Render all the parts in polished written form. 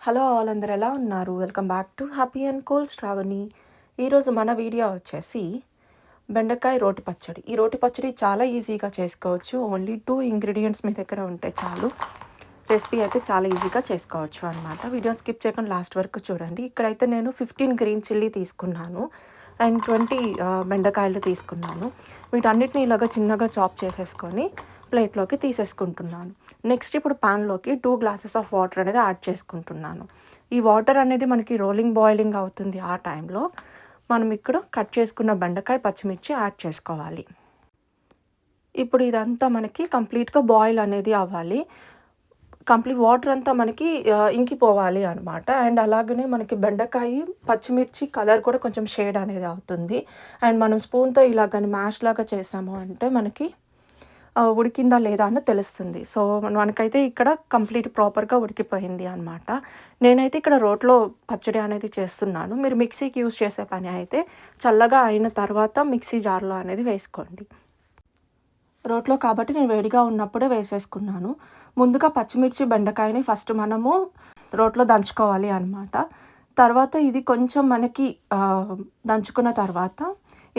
Hello all అందరూ ఎలా ఉన్నారు? Welcome back to happy and cool Shravani. ఈరోజు మన వీడియో వచ్చేసి బెండకాయ రోటి పచ్చడి. ఈ రోటి పచ్చడి చాలా ఈజీగా చేసుకోవచ్చు. ఓన్లీ 2 ఇంగ్రీడియెంట్స్ మీ దగ్గర ఉంటే చాలు. రెసిపీ అయితే చాలా ఈజీగా చేసుకోవచ్చు అనమాట. వీడియో స్కిప్ చేయకుండా లాస్ట్ వరకు చూడండి. ఇక్కడైతే నేను 15 గ్రీన్ చిల్లీ తీసుకున్నాను అండ్ 20 బెండకాయలు తీసుకున్నాను. వీటన్నిటిని ఇలాగ చిన్నగా చాప్ చేసేసుకొని ప్లేట్లోకి తీసేసుకుంటున్నాను. నెక్స్ట్ ఇప్పుడు పాన్లోకి 2 గ్లాసెస్ ఆఫ్ వాటర్ అనేది యాడ్ చేసుకుంటున్నాను. ఈ వాటర్ అనేది మనకి రోలింగ్ బాయిలింగ్ అవుతుంది. ఆ టైంలో మనం ఇక్కడ కట్ చేసుకున్న బెండకాయ పచ్చిమిర్చి యాడ్ చేసుకోవాలి. ఇప్పుడు ఇదంతా మనకి కంప్లీట్గా బాయిల్ అనేది అవ్వాలి. కంప్లీట్ వాటర్ అంతా మనకి ఇంకిపోవాలి అనమాట. అండ్ అలాగనే మనకి బెండకాయ పచ్చిమిర్చి కలర్ కూడా కొంచెం షేడ్ అనేది అవుతుంది. అండ్ మనం స్పూన్తో ఇలాగని మ్యాష్ లాగా చేసాము అంటే మనకి ఉడికిందా లేదా అని తెలుస్తుంది. సో మనకైతే ఇక్కడ కంప్లీట్ ప్రాపర్గా ఉడికిపోయింది అనమాట. నేనైతే ఇక్కడ రోట్లో పచ్చడి అనేది చేస్తున్నాను. మీరు మిక్సీకి యూజ్ చేసే పని అయితే చల్లగా అయిన తర్వాత మిక్సీ జార్లో అనేది వేసుకోండి. రోట్లో కాబట్టి నేను వేడిగా ఉన్నప్పుడే వేసేసుకున్నాను. ముందుగా పచ్చిమిర్చి బెండకాయని ఫస్ట్ మనము రోట్లో దంచుకోవాలి అనమాట. తర్వాత ఇది కొంచెం మనకి దంచుకున్న తర్వాత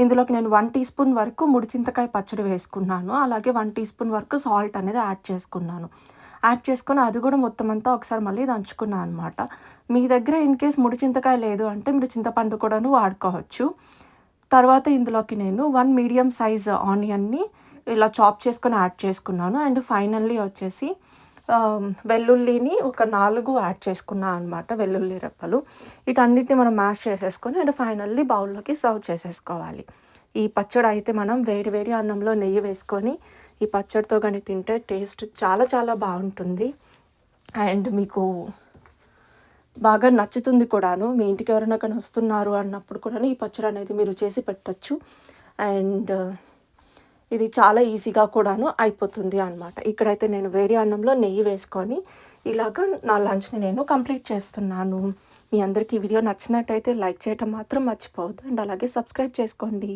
ఇందులోకి నేను 1 టీ స్పూన్ వరకు ముడి చింతకాయ పచ్చడి వేసుకున్నాను. అలాగే 1 టీ స్పూన్ వరకు సాల్ట్ అనేది యాడ్ చేసుకున్నాను. యాడ్ చేసుకొని అది కూడా మొత్తం అంతా ఒకసారి మళ్ళీ దంచుకున్నాను అనమాట. మీ దగ్గర ఇన్‌కేస్ ముడి చింతకాయ లేదు అంటే మీరు చింతపండు కూడాను వాడుకోవచ్చు. తర్వాత ఇందులోకి నేను 1 మీడియం సైజ్ ఆనియన్‌ని ఇలా చాప్ చేసుకొని యాడ్ చేసుకున్నాను. అండ్ ఫైనల్లీ వచ్చేసి వెల్లుల్లిని ఒక 4 యాడ్ చేసుకున్నా అనమాట. వెల్లుల్లి రెప్పలు. వీటన్నిటిని మనం మ్యాష్ చేసేసుకొని అండ్ ఫైనల్లీ బౌల్లోకి సర్వ్ చేసేసుకోవాలి. ఈ పచ్చడి అయితే మనం వేడి వేడి అన్నంలో నెయ్యి వేసుకొని ఈ పచ్చడితో కానీ తింటే టేస్ట్ చాలా చాలా బాగుంటుంది. అండ్ మీకు బాగా నచ్చుతుంది కూడాను. మీ ఇంటికి ఎవరైనా కానీ వస్తున్నారు అన్నప్పుడు కూడాను ఈ పచ్చడి అనేది మీరు చేసి పెట్టొచ్చు. అండ్ ఇది చాలా ఈజీగా కూడాను అయిపోతుంది అనమాట. ఇక్కడైతే నేను వేడి అన్నంలో నెయ్యి వేసుకొని ఇలాగ నా లంచ్‌ని నేను కంప్లీట్ చేస్తున్నాను. మీ అందరికీ ఈ వీడియో నచ్చినట్టయితే లైక్ చేయటం మాత్రం మర్చిపోవద్దు. అండ్ అలాగే సబ్స్క్రైబ్ చేసుకోండి.